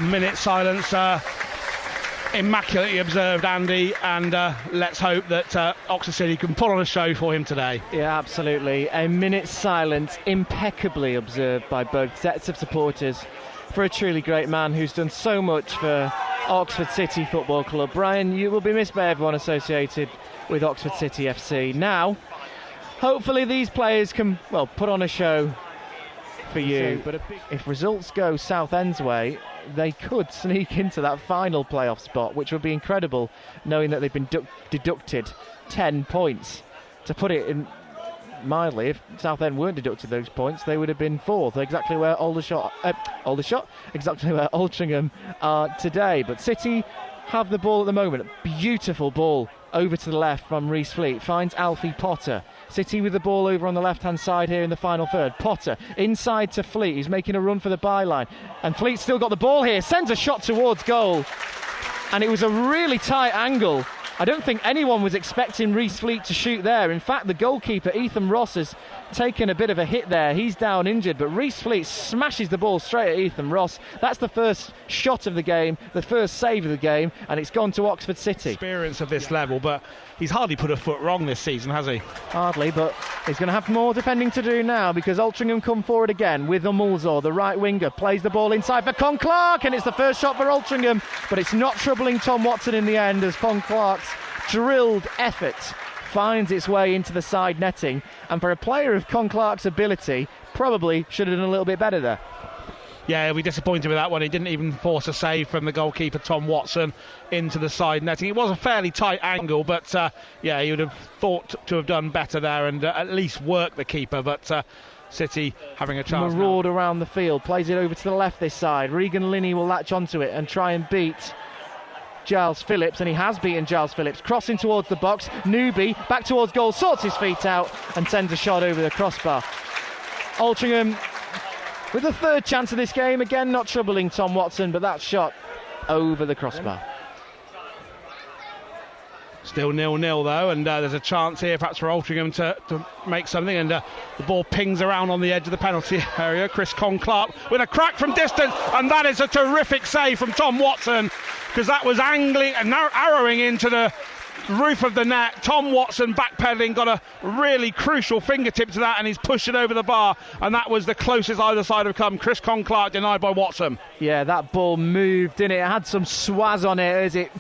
Minute silence, immaculately observed, Andy, and let's hope that Oxford City can put on a show for him today. Yeah, absolutely. A minute's silence, impeccably observed by both sets of supporters for a truly great man who's done so much for Oxford City Football Club. Brian, you will be missed by everyone associated with Oxford City FC. Now, hopefully these players can, well, put on a show for you. But if results go Southend's way, they could sneak into that final playoff spot, which would be incredible, knowing that they've been deducted 10 points. To put it in mildly, if Southend weren't deducted those points, they would have been fourth, exactly where exactly where Altrincham are today. But City have the ball at the moment. Beautiful ball over to the left from Reece Fleet, finds Alfie Potter. City with the ball over on the left-hand side here in the final third. Potter inside to Fleet, who's making a run for the byline. And Fleet's still got the ball here, sends a shot towards goal. And it was a really tight angle. I don't think anyone was expecting Reece Fleet to shoot there. In fact, the goalkeeper, Ethan Ross, has taken a bit of a hit there. He's down injured, but Reece Fleet smashes the ball straight at Ethan Ross. That's the first shot of the game, the first save of the game, and it's gone to Oxford City. Experience of this level, but he's hardly put a foot wrong this season, has he? Hardly, but he's going to have more defending to do now, because Altrincham come forward again with Umulzor, the right winger, plays the ball inside for Con Clark, and it's the first shot for Altrincham, but it's not troubling Tom Watson in the end, as Con Clark's drilled effort finds its way into the side netting, and for a player of Con Clark's ability, probably should have done a little bit better there. Yeah, he'll be disappointed with that one. He didn't even force a save from the goalkeeper, Tom Watson, into the side netting. It was a fairly tight angle, but yeah, he would have thought to have done better there and at least work the keeper, but City having a chance. Maraud around the field, plays it over to the left this side. Regan Linney will latch onto it and try and beat Giles Phillips, and he has beaten Giles Phillips. Crossing towards the box, Newby back towards goal, sorts his feet out and sends a shot over the crossbar. Altrincham with the third chance of this game, again not troubling Tom Watson, but that shot over the crossbar. Still 0-0 though, and there's a chance here perhaps for Altrincham to make something, and the ball pings around on the edge of the penalty area. Chris Con Clark with a crack from distance, and that is a terrific save from Tom Watson, because that was angling and arrowing into the roof of the net. Tom Watson backpedaling, got a really crucial fingertip to that, and he's pushed it over the bar, and that was the closest either side have come. Chris Con Clark denied by Watson. Yeah, that ball moved, didn't it? It had some swaz on it as it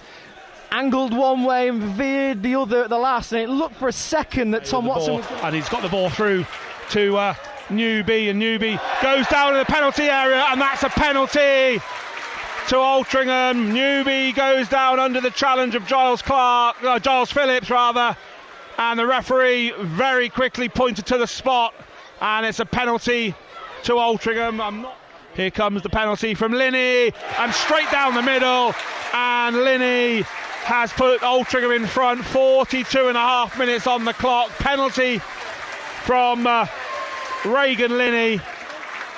angled one way and veered the other at the last, and it looked for a second that Tom Watson was... And he's got the ball through to Newby, and Newby goes down in the penalty area, and that's a penalty to Altrincham. Newby goes down under the challenge of Giles Phillips, and the referee very quickly pointed to the spot, and it's a penalty to Altrincham. Here comes the penalty from Linney, and straight down the middle, and Linney has put Altrincham in front. 42 and a half minutes on the clock. Penalty from Regan Linney,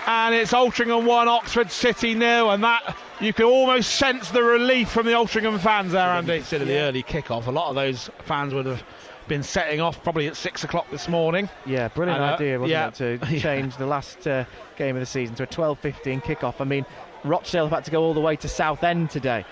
and it's Altrincham 1, Oxford City 0, and that you can almost sense the relief from the Altrincham fans there, Andy. Instead of the early kick-off, a lot of those fans would have been setting off probably at 6 o'clock this morning. Yeah, brilliant idea, wasn't it, to change the last game of the season to a 12:15 kick-off. I mean, Rochdale have had to go all the way to Southend today.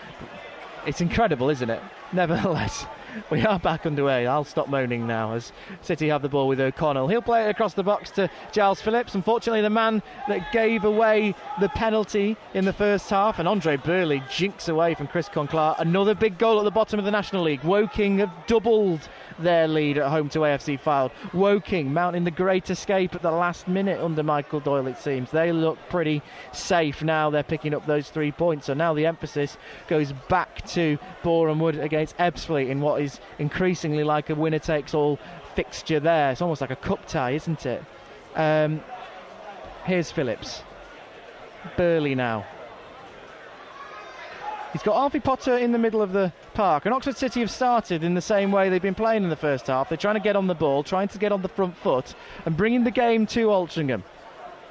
It's incredible, isn't it? Nevertheless, we are back underway. I'll stop moaning now as City have the ball with O'Connell. He'll play it across the box to Giles Phillips. Unfortunately, the man that gave away the penalty in the first half, and Andre Burley jinks away from Chris Con Clark. Another big goal at the bottom of the National League. Woking have doubled their lead at home to AFC Fylde. Woking mounting the great escape at the last minute under Michael Doyle, it seems. They look pretty safe now. They're picking up those 3 points. So now the emphasis goes back to Boreham Wood against Ebbsfleet in what is increasingly like a winner-takes-all fixture there. It's almost like a cup tie, isn't it? Here's Phillips. Burley now. He's got Alfie Potter in the middle of the park, and Oxford City have started in the same way they've been playing in the first half. They're trying to get on the ball, trying to get on the front foot and bringing the game to Altrincham,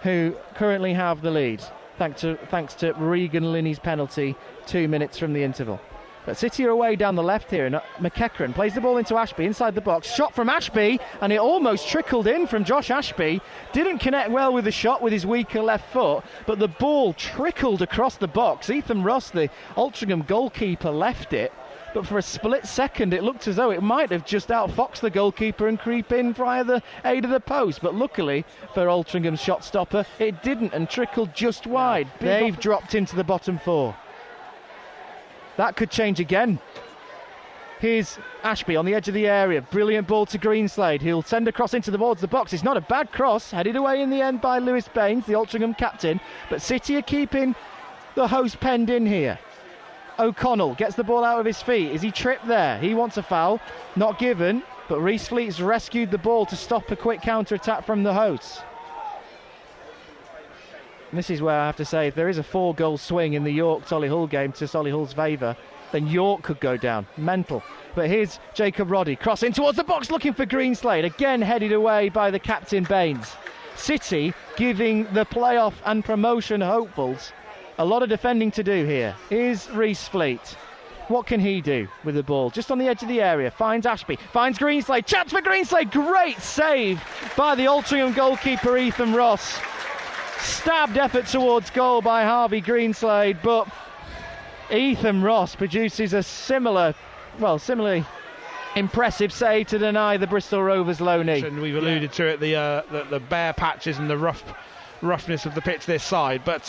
who currently have the lead thanks to Regan Linney's penalty 2 minutes from the interval. But City are away down the left here, and McEachran plays the ball into Ashby inside the box. Shot from Ashby, and it almost trickled in from Josh Ashby. Didn't connect well with the shot with his weaker left foot, but the ball trickled across the box. Ethan Ross, the Altrincham goalkeeper, left it, but for a split second it looked as though it might have just outfoxed the goalkeeper and creep in via the aid of the post. But luckily for Altringham's shot stopper, it didn't and trickled just wide. They've dropped into the bottom four. That could change again. Here's Ashby on the edge of the area. Brilliant ball to Greenslade. He'll send a cross into towards the box. It's not a bad cross. Headed away in the end by Lewis Baines, the Altrincham captain. But City are keeping the host penned in here. O'Connell gets the ball out of his feet. Is he tripped there? He wants a foul. Not given. But Reece Fleet's rescued the ball to stop a quick counter-attack from the hosts. And this is where I have to say, if there is a 4-goal swing in the York-Solihull game to Solihull's favour, then York could go down. Mental. But here's Jacob Roddy, cross in towards the box, looking for Greenslade. Again headed away by the captain Baines. City giving the playoff and promotion hopefuls a lot of defending to do here. Here's Reece Fleet. What can he do with the ball? Just on the edge of the area. Finds Ashby. Finds Greenslade. Chance for Greenslade. Great save by the Altrincham goalkeeper Ethan Ross. Stabbed effort towards goal by Harvey Greenslade, but Ethan Ross produces a similarly impressive save to deny the Bristol Rovers low knee. And we've alluded to it, the bare patches and the roughness of the pitch this side. But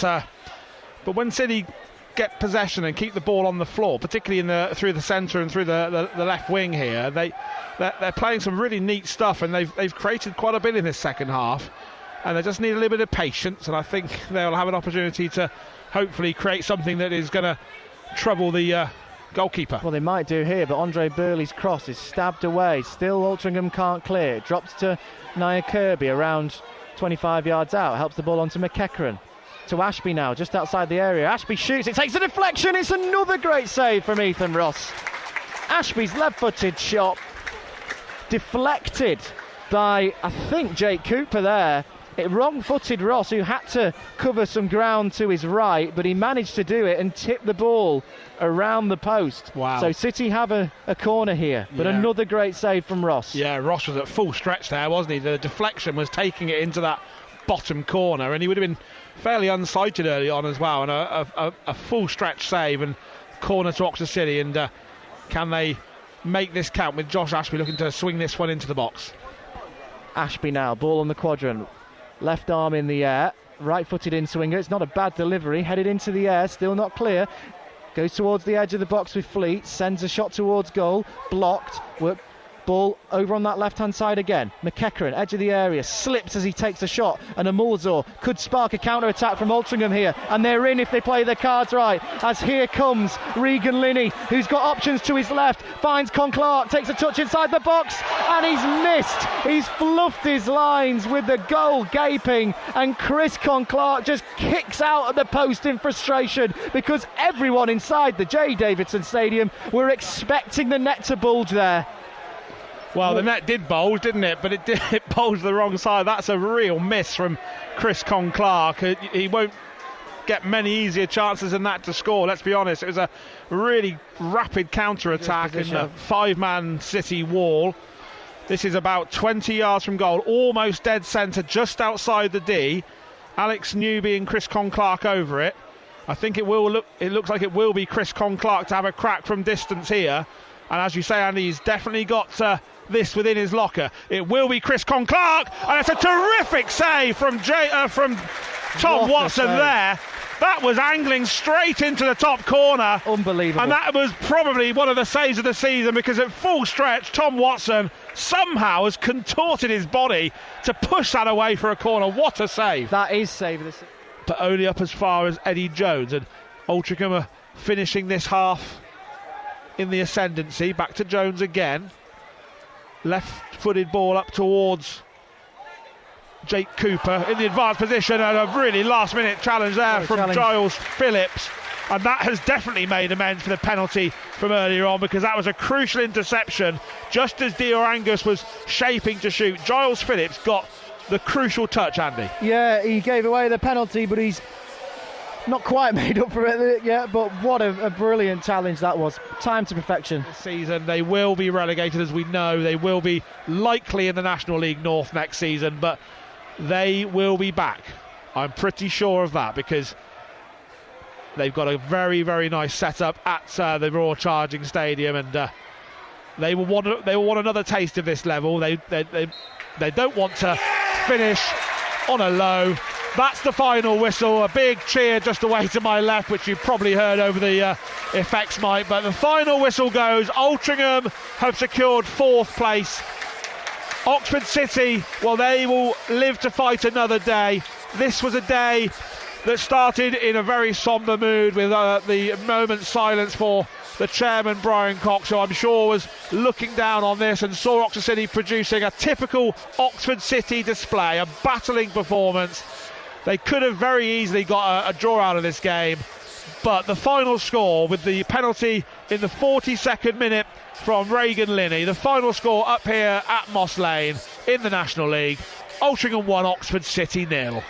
when City get possession and keep the ball on the floor, particularly through the centre and through the left wing here, they're playing some really neat stuff, and they've created quite a bit in this second half. And they just need a little bit of patience, and I think they'll have an opportunity to hopefully create something that is going to trouble the goalkeeper. Well, they might do here, but Andre Burley's cross is stabbed away. Still Altrincham can't clear. It drops to Nia Kirby around 25 yards out. Helps the ball onto McEachran. To Ashby now, just outside the area. Ashby shoots, it takes a deflection. It's another great save from Ethan Ross. Ashby's left-footed shot deflected by, I think, Jake Cooper there. It wrong-footed Ross, who had to cover some ground to his right, but he managed to do it and tip the ball around the post. Wow. So City have a corner here, but another great save from Ross. Yeah, Ross was at full stretch there, wasn't he? The deflection was taking it into that bottom corner, and he would have been fairly unsighted early on as well, and a full stretch save and corner to Oxford City. And can they make this count with Josh Ashby looking to swing this one into the box? Ashby now, ball on the quadrant. Left arm in the air, right-footed in swinger. It's not a bad delivery, headed into the air, still not clear. Goes towards the edge of the box with Fleet, sends a shot towards goal, blocked. Ball over on that left-hand side again. McEachran, edge of the area, slips as he takes a shot, and Amulzor could spark a counter-attack from Altrincham here, and they're in if they play their cards right, as here comes Regan Linney, who's got options to his left, finds Con Clark, takes a touch inside the box, and he's missed. He's fluffed his lines with the goal gaping, and Chris Con Clark just kicks out at the post in frustration, because everyone inside the J Davidson Stadium were expecting the net to bulge there. Well, the net did bulge, didn't it? But it bulged the wrong side. That's a real miss from Chris Con Clark. He won't get many easier chances than that to score, let's be honest. It was a really rapid counter-attack in the 5-man City wall. This is about 20 yards from goal, almost dead centre, just outside the D. Alex Newby and Chris Con Clark over it. I think it looks like it will be Chris Con Clark to have a crack from distance here. And as you say, Andy, he's definitely got this within his locker. It will be Chris Con Clark, and it's a terrific save from Tom Watson there. That was angling straight into the top corner. Unbelievable. And that was probably one of the saves of the season, because at full stretch, Tom Watson somehow has contorted his body to push that away for a corner. What a save. That is save of the season. But only up as far as Eddie Jones, and Altrincham are finishing this half in the ascendancy. Back to Jones again. Left-footed ball up towards Jake Cooper in the advanced position, and a really last-minute challenge there from Giles Phillips, and that has definitely made amends for the penalty from earlier on, because that was a crucial interception just as Dior Angus was shaping to shoot. Giles Phillips got the crucial touch, Andy. Yeah, he gave away the penalty, but he's not quite made up for it yet, but what a brilliant challenge that was. Time to perfection. This season they will be relegated, as we know. They will be likely in the National League North next season, but they will be back. I'm pretty sure of that, because they've got a very, very nice setup at the Royal Charging Stadium, and they will want another taste of this level. They don't want to finish on a low. That's the final whistle. A big cheer just away to my left, which you've probably heard over the effects mic. But the final whistle goes. Altrincham have secured 4th place. Oxford City, well, they will live to fight another day. This was a day that started in a very sombre mood, with the moment's silence for the chairman, Brian Cox, who I'm sure was looking down on this and saw Oxford City producing a typical Oxford City display, a battling performance. They could have very easily got a draw out of this game, but the final score, with the penalty in the 42nd minute from Regan Linney, the final score up here at Moss Lane in the National League, Altrincham 1, Oxford City 0.